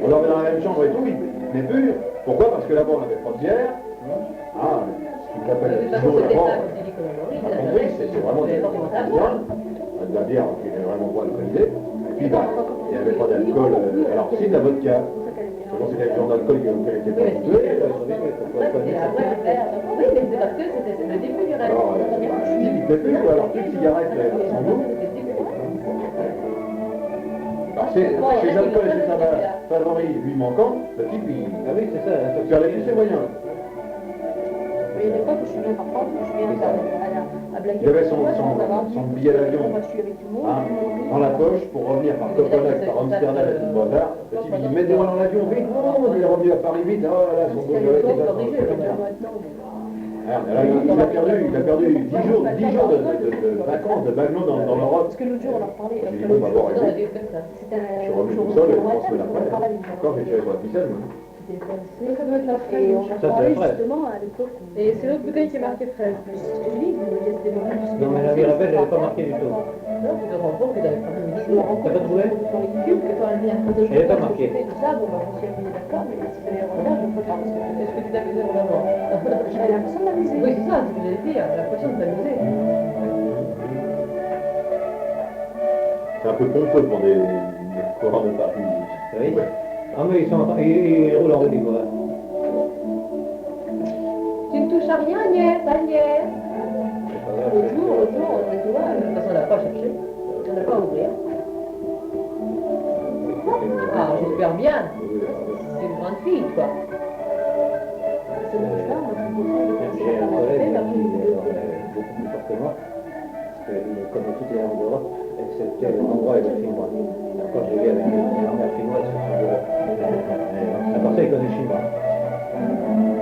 On dormait dans la même chambre et tout, il n'est plus. Pourquoi? Parce que là-bas, on avait pas de bière. Ah, ce qu'ils appellent le jour là-bas. Oui, c'est vraiment des de la bière qui est vraiment pas alcoolisée. Et puis, bah, il n'y avait pas d'alcool. Alors, c'est de la vodka. Selon c'était le genre d'alcool qui était pas Oui, mais c'est parce que c'était le début du rêve. alors, il ne plus, alors plus de cigarettes sans goût. Alors, chez l'alcool et chez sa favoris lui manquant, le type, Ah oui, c'est ça. il perdait tous ses moyens. Mais il y a des fois que je suis bien par contre, je viens à blaguer. Il avait son billet d'avion Moi, je suis avec tout le monde. hein, dans la poche pour revenir par Copenhague, par Amsterdam et tout le bazar. Le type, il dit, mettez-moi dans l'avion, vite. Non, il est revenu à Paris vite. Oh là là, son beau violet, c'est ça. Alors, il a perdu 10 jours de vacances, de bagnoles dans l'Europe. Parce que l'autre jour, on en parlait. J'ai dit, bon, bah, bon, allez. C'était Je suis revenu tout seul, 3 semaines après. Encore, j'ai tiré sur la ficelle. moi. Ça doit être la fraise. Et on en Ça, parlait c'est vrai. justement à l'époque. Et c'est l'autre bouteille qui est marquée fraise. Non, mais la Mirabelle, elle n'est pas marquée du tout. Non, tu te rends compte que tu avais pas de T'as pas trouvé? Elle n'est pas marquée. Tout ça, bon, bah, je me suis mis d'accord, mais si j'avais revenir, je ne peux pas. Est-ce que tu t'amusais vraiment? J'avais l'impression de m'amuser. Oui, c'est ça, c'est ce que j'allais dire, j'ai l'impression de t'amuser. C'est un peu pompeux pour des coureurs de Paris. Oui. Ah, mais ils roulent en roue libre. Tu ne touches à rien, Agnès, Agnès. L'autre jour, on est tout là, de toute façon, on n'a pas cherché, on n'a pas ouvert. Ah, j'espère bien. C'est une grande fille, quoi. C'est mon frère, moi, je suis J'ai un collègue qui est beaucoup plus fort que moi, parce qu'il connaît toutes les langues d'Europe, excepté l'endroit et le chinois. Quand j'ai vu avec une grand-mère chinoise sur son bureau, à part ça, il connaît le chinois.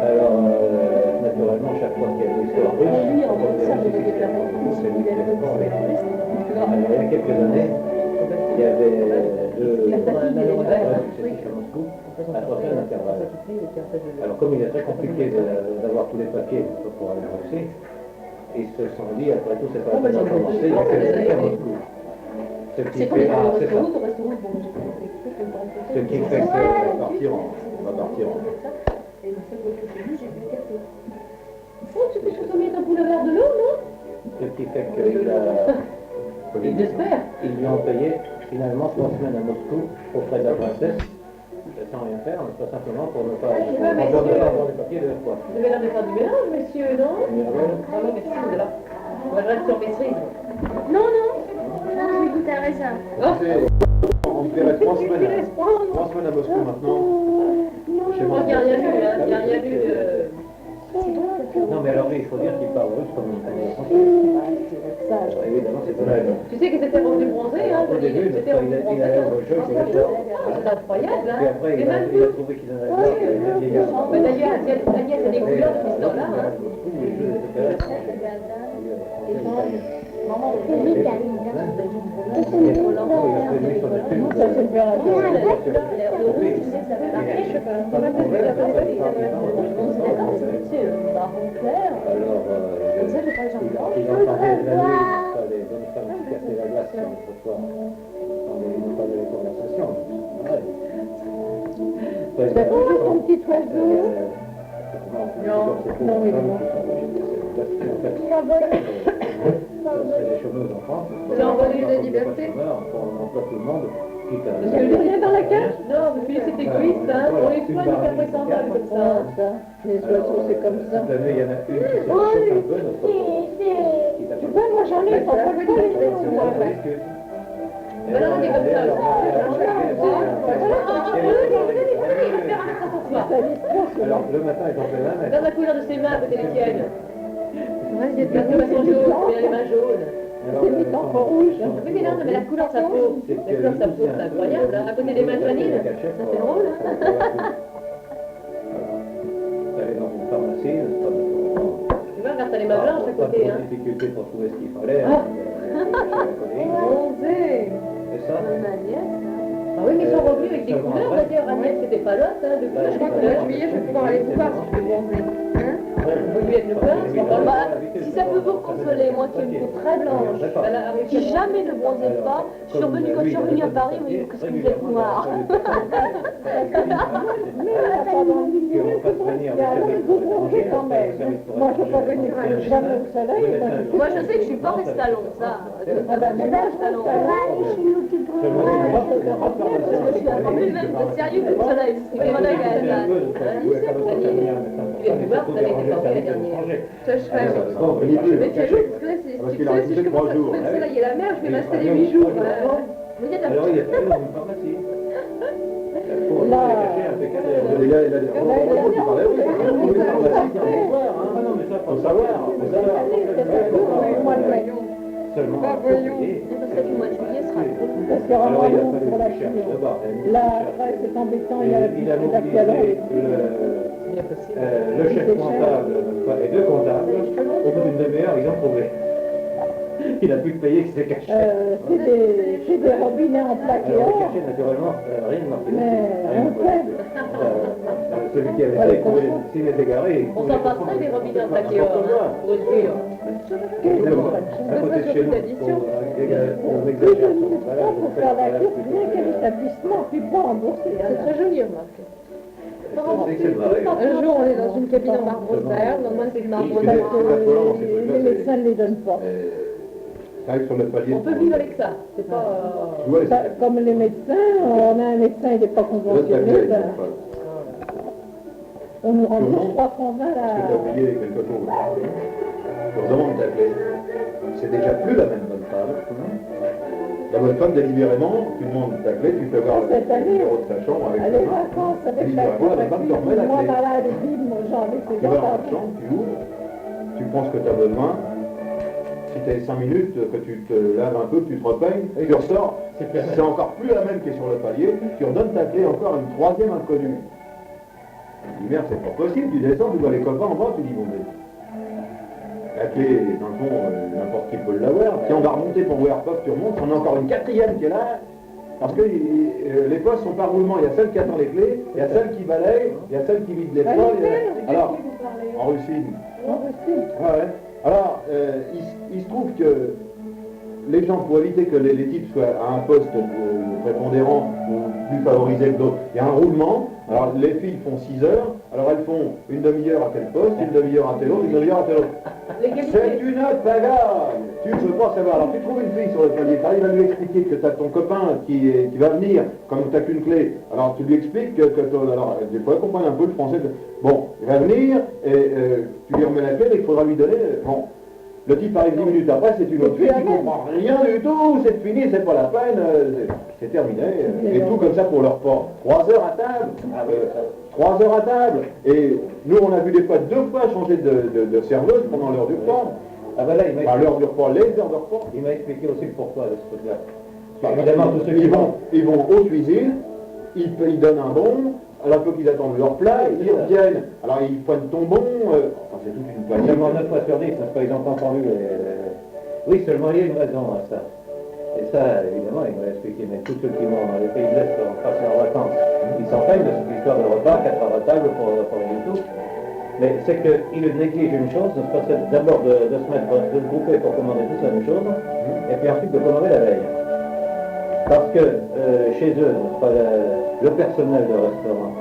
Alors, naturellement, chaque fois qu'il y a une histoire russe, lui, en on fait, ça, je vérifie vais si faire c'est beaucoup, c'est lui qui il a répond. fait Alors, il y a quelques années, il y avait deux successifs à Moscou, à 3 semaines d'intervalle. Alors, comme il est très compliqué d'avoir tous les papiers pour aller en Russie, ils se sont dit, après tout, c'est pas la peine de commencer, il y a que des à Moscou. Ce qui C'est comme fait, le ah, c'est ça. restaurant, bon, j'ai pas fait Ce qui fait qu'on va partir en... On va partir en... Et le seul que j'ai vu, j'ai bu le café. Oh, tu peux te mettre un coup de verre de l'eau, non? Ce qui fait qu'il a... Il l'espère. Ils lui ont payé finalement 3 semaines à Moscou auprès de la princesse, sans rien faire, mais pas simplement pour ne pas avoir les papiers de fois. Vous avez l'air de faire du mélange, messieurs, non? Mirabelle, Ah non, merci, vous êtes là. Moi, je reste sur mes cerises. Non, non, j'ai intéressant. On me ferait 3 semaines. 3 semaines à Moscou maintenant. Je crois qu'il n'y a rien eu, hein. Il n'y a rien eu de... Non, mais alors il faut dire qu'il parle russe comme italien français. Évidemment, c'est pas la Tu sais que c'était revenu bronzé, hein. Au début, C'était revenu il bronzé. allait au jeu, il était là. C'est incroyable, Puis hein. après, Et il a même nous. trouvé qu'il en avait marre, il était vieillard. Mais d'ailleurs, Agnès a des couleurs depuis ce temps-là, hein. Tous les jeux étaient là. C'est vitamine. Comme ça, je parle jamais. Il entendait la nuit, les bonnes femmes qui cassaient la glace autrefois. Dans les conversations. T'as toujours ton petit oiseau? Non, oui, les chômeuses en France. C'est en bonne de liberté. On emploie tout le monde. Parce que je viens dans la cage. Non, mais puis c'est égoïste, hein. On les soigne, puis après s'en va comme ça. Les oiseaux, c'est comme ça. Cette année, il y en a une qui se choque un peu, notre Tu vois, moi j'en ai, pas les Mais non, on est comme ça. Alors, le matin est en plein air, Regarde la couleur de ses mains à côté des tiennes. Regarde comme elles sont jaunes, il a les mains jaunes. C'est mis encore rouge. Oui, mais non, mais la couleur de sa peau. La couleur de sa peau, c'est incroyable. Hein. À côté des mains de Fanine, ça fait drôle. Hein. T'allais dans une pharmacie, n'est-ce pas? Tu vois, regarde, t'as les mains blanches à Pas côté. de Hein. difficulté pour trouver ce qu'il fallait. Mon Dieu. Et ça? Ah oui, mais ils sont revenus avec des couleurs, d'ailleurs. Agnès, c'était pas l'autre, hein, depuis la couleur. Juillet, je vais pouvoir aller vous voir si je peux bronzer. Vous lui êtes le peur, c'est pas Bah, si ça peut vous consoler, moi qui ai une peau très blanche, qui jamais ne bronzait pas, je suis revenue quand je suis revenue à Paris, on m'a dit qu'est-ce que vous êtes noir. Moi, je peux pas venir jamais au soleil. Moi je sais que je suis pas restée à Londres, ça. Je suis pas restée à Londres. Parce que je suis encore plus même sérieux que le soleil. C'est voilà, Tu es voir, t'avais été formée la dernière. Ça, je ferais. Mais c'est juste, parce que là, Parce si qu'il a tu sais, si je refusé commence 3 à jours. trouver le soleil et la mer, je vais m'installer 8 jours. Mais il y a de la Alors, il est allé dans une pharmacie. Pour Là. aller cacher un pécade. Il a des robots qui parlaient, oui. Tous les pharmaciens qui ont voir, hein. Ah non, mais ça, Faut savoir. Le mois de mai. Seulement. Bah, voyons. Parce que le mois de juillet sera cool. Parce qu'il y aura Alors, il a vraiment fallu pour la qu'il cherche chimio. d'abord. Là, ouais, c'est embêtant, il y a la Il a piste d'accident. mobilisé le chef comptable et 2 comptables. Au bout d'une demi-heure, ils ont trouvé. Il a pu payer qui s'est caché. C'est des robinets en plaqué Alors, or. caché, naturellement, rien de marqué. Mais Rien de on fait. Celui qui avait ça, il pouvait, s'il était garé. On s'en passerait des robinets en plaqué or, hein, pour une pure. À côté de chez nous, on exagère. Pour faire la course, bien quel établissement, puis pas remboursé. C'est très joli, remarque. C'est vrai. Un jour, on est dans une cabine en marbre vert, le lendemain, c'est de marbre Parce noir. que les médecins ne les donnent pas. Ça arrive sur le palier. On peut vivre avec ça. C'est pas... Ouais, Ça, comme les médecins, on a un médecin, il n'est pas conventionné, ben, on nous rembourse 320 Parce que tu as là. oublié quelque chose. Heureusement que tu as fait. C'est déjà plus la même bonne femme. La bonne femme, délibérément, tu demandes ta clé, tu fais voir Cette le année, numéro de ta chambre avec Les ta main. vacances avec Il la va voir, la femme te remet la moi clé. malade, et puis moi j'en ai Tu fait vas dans longtemps. ta chambre, tu ouvres, tu prends ce que tu as besoin. Si tu as 5 minutes, que tu te laves un peu, que tu te repeignes, tu ressors. C'est encore plus la même qui est sur le palier. Tu redonnes ta clé encore à une 3e inconnue. Tu dis merde, c'est pas possible. Tu descends, tu vois les copains en bas, tu dis bon, mais la clé, dans le fond, n'importe qui peut l'avoir. Si on va remonter pour voir pas que tu remontes, on a encore une 4e qui est là. Parce que les postes sont par roulement. Il y a celle qui attend les clés, il y a celle qui balaye, il y a celle qui vide les poils. Alors, en Russie. Ouais. Alors, il se trouve que les gens, pour éviter que les types soient à un poste prépondérant ou plus favorisé que d'autres, il y a un roulement. Alors, les filles font 6 heures, alors elles font une demi-heure à tel poste, une demi-heure à tel autre, une demi-heure à tel autre. C'est une pagaille. Tu ne peux pas savoir. Alors, tu trouves une fille sur le palier, tu arrives à lui expliquer que tu as ton copain qui va venir, comme tu n'as qu'une clé. Alors, tu lui expliques que alors, des fois, elle comprend un peu le français. Bon, il va venir, et tu lui remets la clé, et il faudra lui donner. Bon. Le type arrive 10 minutes après, c'est une autre fille qui ne comprend rien du tout, c'est fini, c'est pas la peine, c'est terminé. Et tout comme ça pour leur repas. 3 heures à table. 3 heures à table. Et nous, on a vu des fois 2 fois changer de serveuse pendant l'heure du repas. Ah ben là, l'heure du repas, les heures de repas. il m'a expliqué aussi le pourquoi de ce truc-là. Évidemment, tous ceux qui ils vont aux cuisines, ils donnent un bon, alors qu'il qu'ils attendent leur plat, ils reviennent, alors ils prennent ton bon, enfin, c'est toute une planète. Seulement 9 fois sur 10, parce qu'ils n'ont pas entendu Oui, seulement il y a une raison à ça. Et ça, évidemment, il m'a expliqué, mais tous ceux qui vont dans les pays de l'Est pour passer en vacances, ils s'en plaignent de cette histoire de repas, 4 heures à table pour rien du tout. Mais c'est qu'ils négligent une chose, c'est d'abord de se mettre, de se grouper pour commander tous la même chose, et puis ensuite de commander la veille. Parce que chez eux, pas le personnel de restaurant,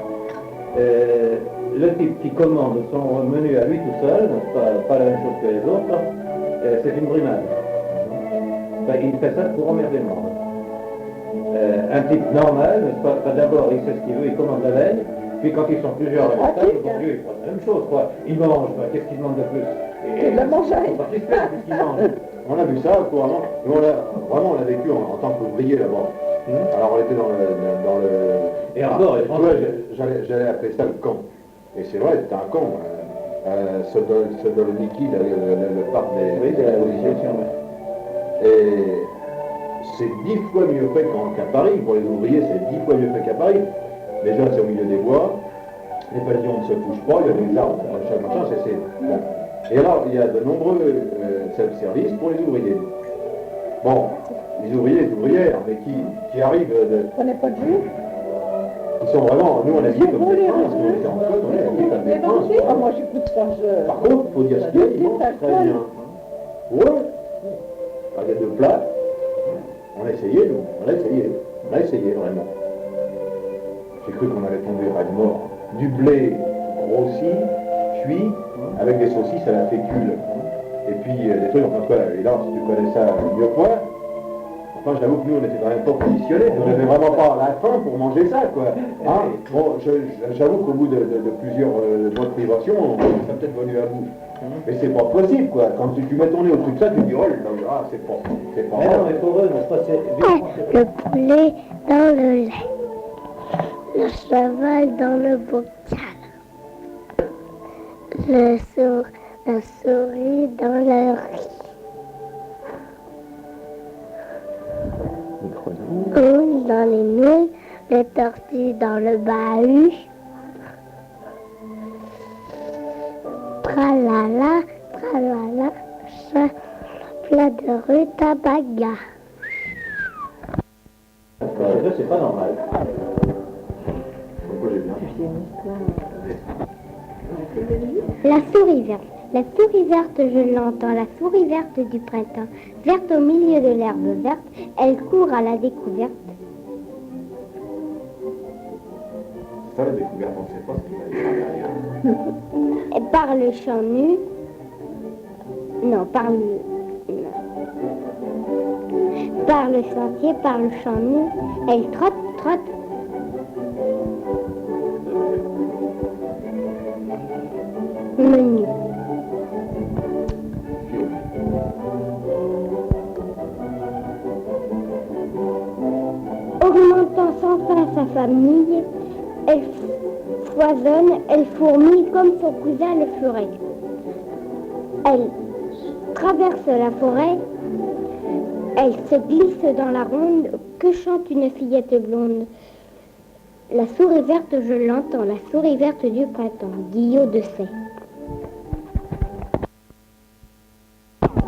le type qui commande son menu à lui tout seul, pas la même chose que les autres, c'est une brimade. Enfin, il fait ça pour emmerder le monde. Un type normal, d'abord il sait ce qu'il veut, il commande la veille, puis quand ils sont plusieurs à la table, bon Dieu, ils font la même chose, quoi. Ils mangent, qu'est-ce qu'ils demandent de plus? Et de la manger. Qu'ils mangent. On a vu ça couramment. Nous, on a vécu en tant qu'ouvrier là-bas. Alors on était dans le... Et encore, j'allais appeler ça le camp. Et c'est vrai, c'était un camp. Sodolniki, le parc des expositions. Et c'est 10 fois mieux fait qu'à Paris. Pour les ouvriers, c'est 10 fois mieux fait qu'à Paris. Déjà, c'est au milieu des bois. Les pavillons ne se touchent pas, il y a des arbres, machin, bon. Et alors, il y a de nombreux self-service pour les ouvriers. Bon, les ouvriers, les ouvrières, mais qui arrivent Prenez pas de jus. Ils sont vraiment, nous on a dit comme des princes, on était en flotte, on a dit comme des princes. Ah, moi j'ai plus de frange. Par contre, il faut dire ce qu'il y a, ils mangent très bien. Ouais. Alors, il y a 2 plats. On a essayé, nous. On a essayé vraiment. J'ai cru qu'on allait tomber à mort. Du blé grossi, cuit, avec des saucisses à la fécule. Et puis des trucs, enfin quoi, et là, si tu connais ça mieux que moi, enfin j'avoue que nous on n'était quand même pas positionnés, on n'avait vraiment pas la faim pour manger ça, quoi. Hein, bon, j'avoue qu'au bout de plusieurs mois de privation, on serait peut-être venu à bout. Mais c'est pas possible, quoi. Quand tu mets ton nez au-dessus de ça, tu dis, oh là, c'est pas mais non, mais pour eux, n'est-ce pas, Le poulet dans le lait. Le cheval dans le bocal. La souris dans le riz. Oule dans les moules, les tortues dans le bahut. Tralala, tralala, chat, plat de rutabaga. C'est pas normal. Pourquoi j'ai bien. La souris verte. La souris verte, je l'entends, la souris verte du printemps. Verte au milieu de l'herbe verte, elle court à la découverte. Ça, la découverte, on ne sait pas ce qu'il va y avoir derrière. Et par le champ nu, non, par le sentier, par le champ nu, elle trotte, trotte. Menu. Augmentant sans fin sa famille, elle foisonne, elle fourmille comme son cousin le furet. Elle traverse la forêt, elle se glisse dans la ronde, que chante une fillette blonde. La souris verte, je l'entends, la souris verte du printemps, Guillaume de Say.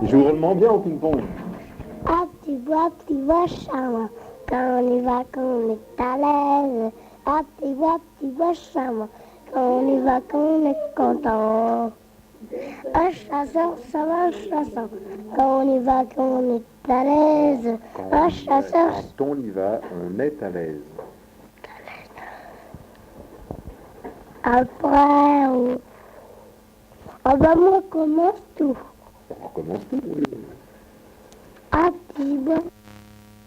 Il joue drôlement bien au ping-pong. Ah, petit bois, charmant, quand on y va, quand on est à l'aise. Ah, petit bois, charmant, quand on y va, quand on est content. Un chasseur, ça va, un chasseur, quand on y va, quand on est à l'aise. Un chasseur. Quand on y va, on est à l'aise. Après, ah bah moi, commence tout. On recommence tout. Ah, petit bois.